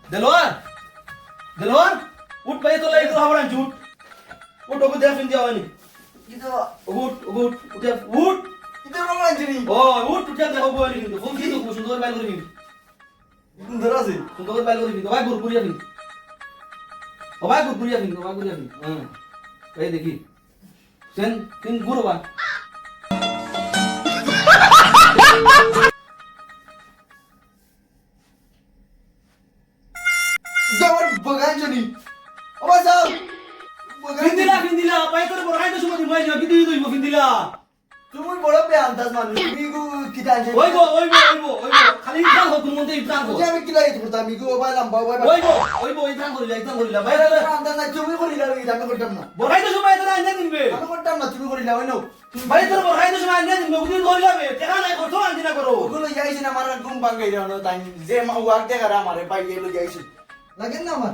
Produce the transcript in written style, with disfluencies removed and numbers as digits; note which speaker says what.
Speaker 1: দেলোয়ার দেলোয়ার উঠ ভাই তো লাই তো হাবড়ান উঠ উঠ ওকে দেখ ফিন দিয়া হয়নি
Speaker 2: কিন্তু
Speaker 1: উঠ উঠ উঠে উঠ
Speaker 2: কিন্তু রঙ আনছিনি
Speaker 1: ও উঠ উঠে দেখো বই কিন্তু ফুল কিন্তু সুন্দর বাইল করে কিন্তু
Speaker 2: সুন্দর আছে
Speaker 1: সুন্দর বাইল করে কিন্তু ভাই গুরপুরিয়া কিন্তু ও ভাই গুরপুরিয়া কিন্তু ভাই গুরপুরিয়া কিন্তু হ্যাঁ এই দেখি সেন কিন গুরবা
Speaker 2: যাওয়ার বগান জানি আবার যাও বগান
Speaker 1: ফিন্দিলা ভাই তোর বড় খাইতে সময় দিই না কিন্তু তুই ফিন্দিলা
Speaker 2: তুমি বড় পে আন্দাজ মানুষ তুমি গো কিটা আনছে
Speaker 1: ওইবো খালি ইফতার হোক তুমি মধ্যে ইফতার হোক
Speaker 2: আমি কি লাগি করতাম আমি গো বাইলাম বাবা
Speaker 1: ওইবো ইফতার করিলা ভাই
Speaker 2: আন্দাজ না তুমি করিলা আমি করতাম না
Speaker 1: বড় খাইতে সময় তোরা আইনা দিনবে
Speaker 2: আমি করতাম না তুমি করিলা ওই নাও
Speaker 1: ভাই তোর বড় খাইতে সময় আইনা দিনবে ওদিন করিলা বে টাকা নাই করছো আনদিনা করো
Speaker 2: ওগুলো যাইছে না আমার ঘুম ভাঙাই দাও না তাই যে মা ওয়াক দেখারা আমারে পাইয়ে লই যাইছে লাগেন না আমার